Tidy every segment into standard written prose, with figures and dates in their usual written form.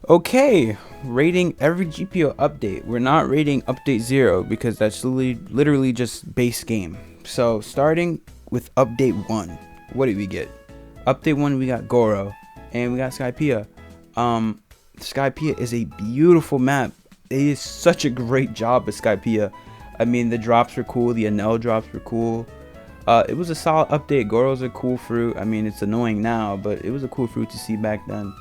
Okay, rating every GPO update. We're not rating update 0 because that's literally just base game. So starting with update 1, what did we get? Update 1, we got Goro and we got Skypiea. Skypiea is a beautiful map. It is such a great job with Skypiea. I mean, the drops were cool, the Enel drops were cool. It was a solid update. Goro's a cool fruit. I mean, it's annoying now, but it was a cool fruit to see back then.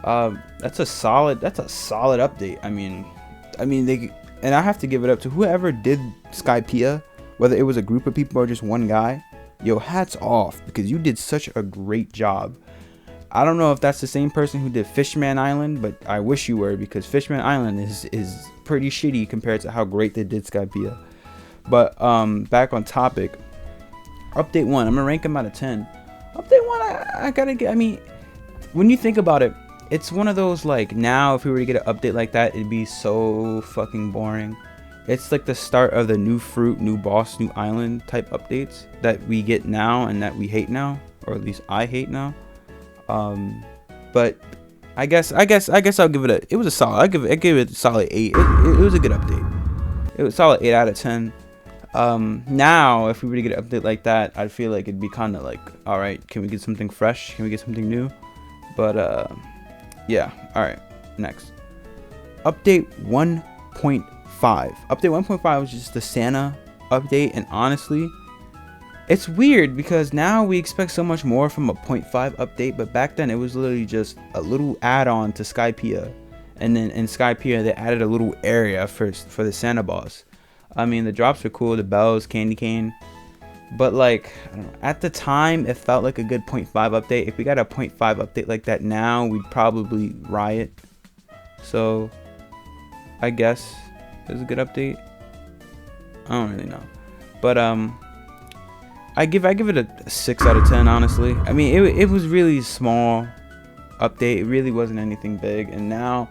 That's a solid update. I mean they, and I have to give it up to whoever did Skypiea, whether it was a group of people or just one guy. Yo, hats off, because you did such a great job. I don't know if that's the same person who did Fishman Island, but I wish you were, because Fishman Island is pretty shitty compared to how great they did Skypiea. But back on topic, update 1, I'm gonna rank them out of 10. Update 1, I gotta get, I mean, when you think about it, it's one of those, like, now if we were to get an update like that, it'd be so fucking boring. It's like the start of the new fruit, new boss, new island type updates that we get now and that we hate now, or at least I hate now. But I guess I'll give it it was a solid. I give it a solid 8. It was a good update. It was a solid 8 out of 10. Now if we were to get an update like that, I'd feel like it'd be kind of like, all right, can we get something fresh? Can we get something new? But yeah, all right, next update 1.5. Update 1.5 was just the Santa update, and honestly, it's weird because now we expect so much more from a 0.5 update, but back then it was literally just a little add-on to Skypiea, and then in Skypiea they added a little area for the Santa boss. I mean, the drops were cool, the bells, candy cane, but like, I don't know, at the time it felt like a good 0.5 update. If we got a 0.5 update like that now, we'd probably riot. So I guess it was a good update. I don't really know, but I give it a 6 out of 10, honestly. I mean, it was really small update. It really wasn't anything big, and now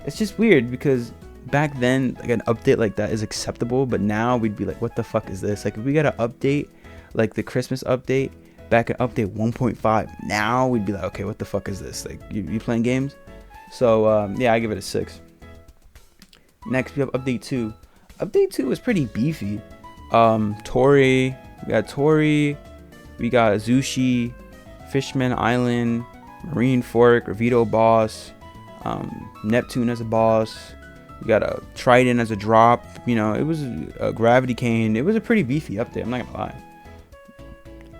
it's just weird because back then, like, an update like that is acceptable, but now we'd be like, what the fuck is this? Like, if we got an update like the Christmas update back in update 1.5, now we'd be like, okay, what the fuck is this? Like, you playing games? So yeah, I give it a 6. Next we have update 2. Update 2 was pretty beefy. Tori, we got Zushi, Fishman Island, Marine Fork, Revito boss, Neptune as a boss. We got a Trident as a drop. You know, it was a Gravity Cane. It was a pretty beefy update, I'm not gonna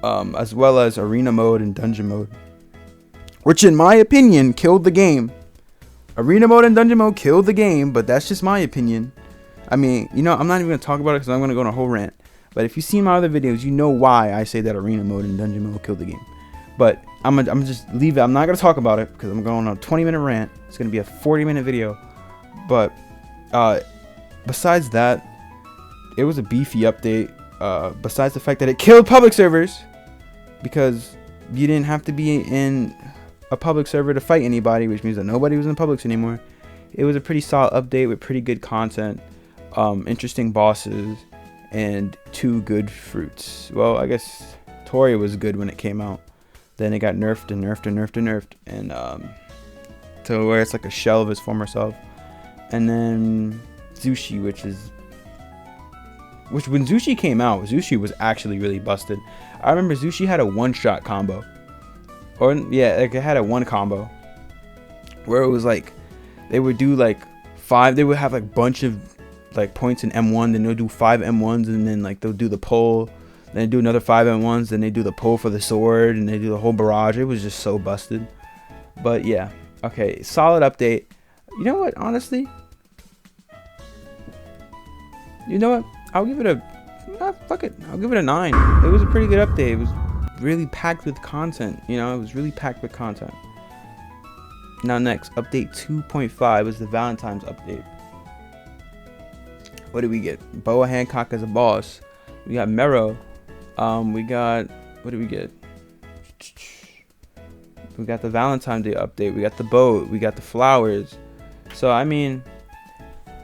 lie. As well as Arena mode and Dungeon mode, which in my opinion killed the game. Arena mode and Dungeon mode killed the game, but that's just my opinion. I mean, you know, I'm not even gonna talk about it because I'm gonna go on a whole rant. But if you've seen my other videos, you know why I say that Arena mode and Dungeon mode killed the game. But I'm gonna just leave it. I'm not gonna talk about it because I'm going on a 20-minute rant. It's gonna be a 40-minute video. But besides that, it was a beefy update. Besides the fact that it killed public servers, because you didn't have to be in a public server to fight anybody, which means that nobody was in Publix anymore. It was a pretty solid update with pretty good content, interesting bosses, and 2 good fruits. Well, I guess Tori was good when it came out. Then it got nerfed and nerfed and nerfed and nerfed, and to where it's like a shell of its former self. And then Zushi, which when Zushi came out, Zushi was actually really busted. I remember Zushi had a one-shot combo, or yeah, like it had a one combo where it was like they would do like 5. They would have like bunch of like points in M1, then they'll do 5 M1s, and then like they'll do the pull, then do another 5 M1s, then they do the pull for the sword, and they do the whole barrage. It was just so busted. But yeah, okay, solid update. You know what, honestly, you know what, I'll give it a fuck it, I'll give it a 9. It was a pretty good update. It was really packed with content. You know, it was really packed with content. Now next, update 2.5 was the Valentine's update. What did we get? Boa Hancock as a boss. We got Mero. We got, what did we get? We got the Valentine's Day update. We got the boat. We got the flowers. So I mean,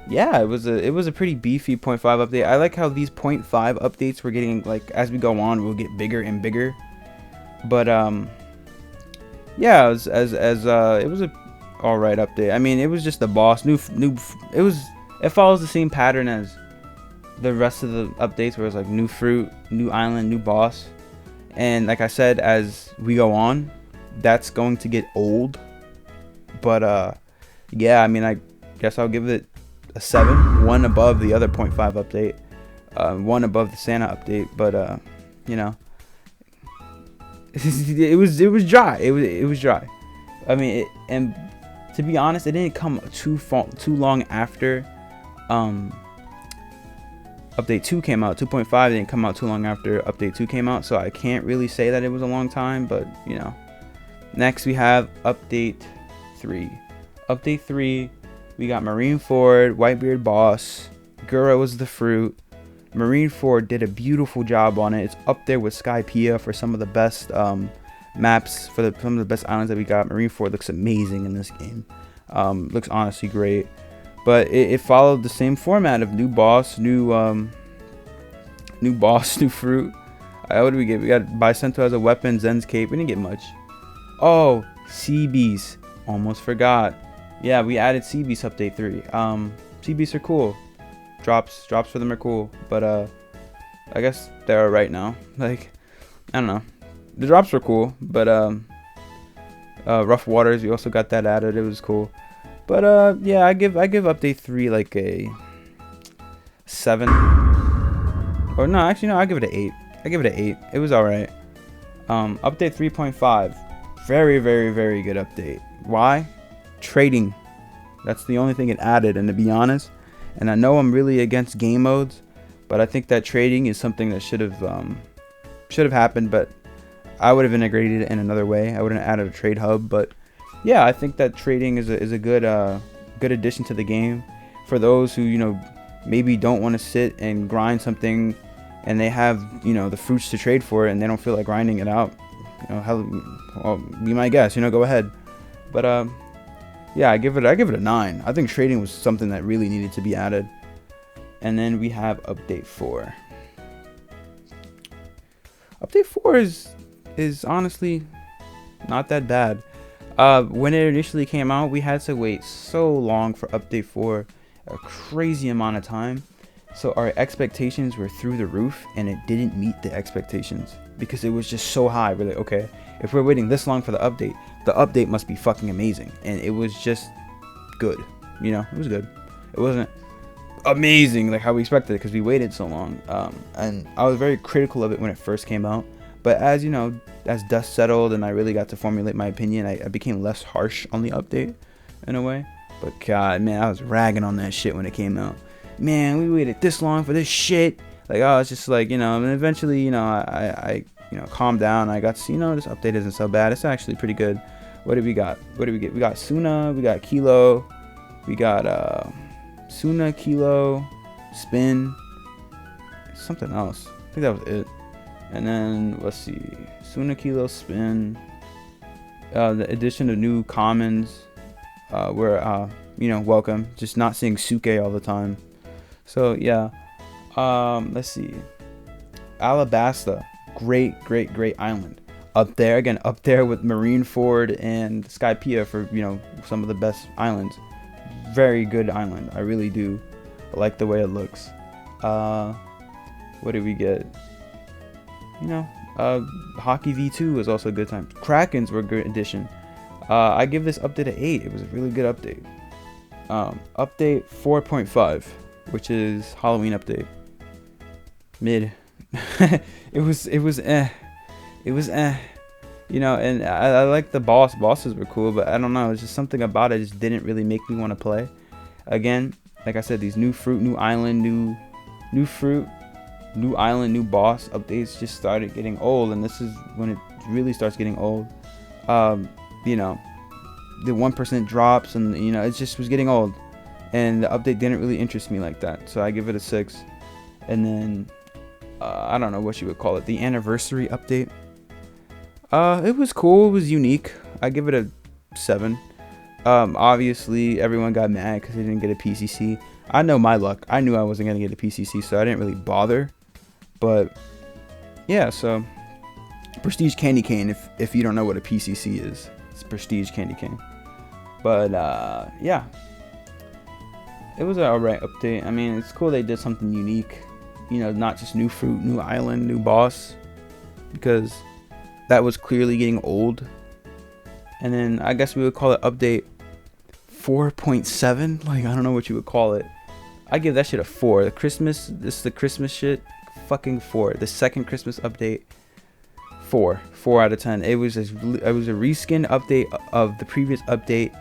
yeah, it was a pretty beefy 0.5 update. I like how these 0.5 updates were getting, like, as we go on, we'll get bigger and bigger. But yeah, it was all right update. I mean, it was just the boss. It follows the same pattern as the rest of the updates, where it's like new fruit, new island, new boss. And like I said, as we go on, that's going to get old. But yeah, I mean, I guess I'll give it a 7, one above the other 0.5 update, one above the Santa update. But you know, it was dry. It was dry. I mean, and to be honest, it didn't come too long after update 2 came out. 2.5 didn't come out too long after update 2 came out, so I can't really say that it was a long time. But you know, next we have update 3. Update 3, we got Marineford, Whitebeard boss, Gura was the fruit. Marineford did a beautiful job on it. It's up there with Skypiea for some of the best maps, for some of the best islands that we got. Marineford looks amazing in this game. Looks honestly great. But it followed the same format of new boss, new fruit. What did we get? We got Bicento as a weapon, Zen's cape. We didn't get much. Oh, sea beasts. Almost forgot. Yeah, we added sea beasts update 3. Sea beasts are cool. Drops for them are cool. But I guess they're alright now. Like, I don't know. The drops were cool, but rough waters, we also got that added. It was cool. But yeah, I give update 3 like a 7. Or no, actually no, I give it an 8. I give it an 8. It was alright. Update 3.5, very very good update. Why? Trading. That's the only thing it added. And to be honest, and I know I'm really against game modes, but I think that trading is something that should have happened. But I would have integrated it in another way. I wouldn't have added a trade hub. But yeah, I think that trading is a good addition to the game for those who, you know, maybe don't want to sit and grind something, and they have, you know, the fruits to trade for it, and they don't feel like grinding it out. You know, hell, well, be my guest. You know, go ahead. But yeah, I give it a 9. I think trading was something that really needed to be added. And then we have update 4. Update 4 is honestly not that bad. When it initially came out, we had to wait so long for update 4, a crazy amount of time. So our expectations were through the roof, and it didn't meet the expectations because it was just so high. We're like, okay, if we're waiting this long for the update must be fucking amazing. And it was just good. You know, it was good. It wasn't amazing like how we expected it because we waited so long. And I was very critical of it when it first came out. But as you know, as dust settled and I really got to formulate my opinion, I became less harsh on the update in a way. But God, man, I was ragging on that shit when it came out. Man, we waited this long for this shit. Like, oh, it's just like, you know, and eventually, you know, I you know, calmed down. I got to see, you know, this update isn't so bad. It's actually pretty good. What did we got? What did we get? We got Suna, we got Kilo, we got Suna, Kilo, Spin, something else. I think that was it. And then let's see, Suna, Kilo, Spin. The addition of new commons were you know, welcome. Just not seeing Suke all the time. So yeah. Let's see. Alabasta, great island. Up there again, up there with Marineford and Skypiea for, you know, some of the best islands. Very good island. I really do like the way it looks. What did we get? You know, Hockey V2 was also a good time. Krakens were a good addition. I give this update an 8. It was a really good update. Update 4.5, which is Halloween update. Mid. it was eh. You know, and I like the bosses were cool, but I don't know, it's just something about it just didn't really make me want to play. Again, like I said, these new fruit, new island, new fruit, new island, new boss updates just started getting old, and this is when it really starts getting old. You know, the 1% drops, and you know, it just was getting old, and the update didn't really interest me like that, so I give it a 6. And then I don't know what you would call it, the anniversary update. It was cool, it was unique. I give it a 7. Obviously everyone got mad because they didn't get a PCC. I know my luck. I knew I wasn't gonna get a PCC, so I didn't really bother. But yeah, so Prestige Candy Cane, if you don't know what a PCC is, it's Prestige Candy Cane. But yeah, it was an alright update. I mean, it's cool they did something unique, you know, not just new fruit, new island, new boss, because that was clearly getting old. And then I guess we would call it update 4.7. Like, I don't know what you would call it. I give that shit a 4. This is the Christmas shit, fucking 4. The second Christmas update, 4 out of 10. It was a reskin update of the previous update,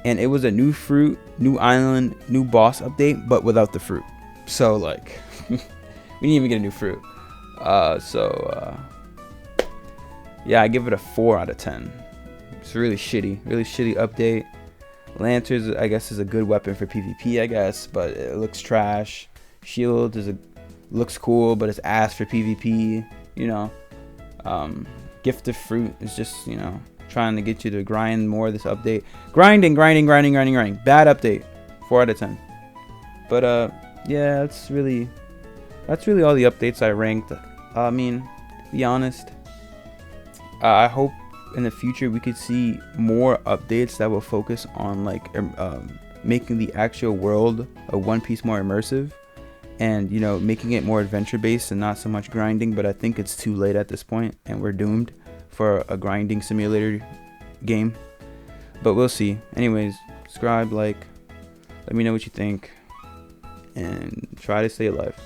and it was a new fruit, new island, new boss update, but without the fruit. So like we didn't even get a new fruit. Yeah, I give it a 4 out of 10. It's really shitty update. Lanterns, I guess, is a good weapon for PvP, I guess, but it looks trash. Shield looks cool, but it's ass for PvP, you know. Gift of fruit is just, you know, trying to get you to grind more this update. Grinding. Bad update. 4 out of 10. But yeah, that's really all the updates I ranked. I mean, to be honest, I hope in the future we could see more updates that will focus on like making the actual world of One Piece more immersive, and, you know, making it more adventure based and not so much grinding. But I think it's too late at this point, and we're doomed for a grinding simulator game. But we'll see. Anyways, subscribe, like, let me know what you think, and try to stay alive.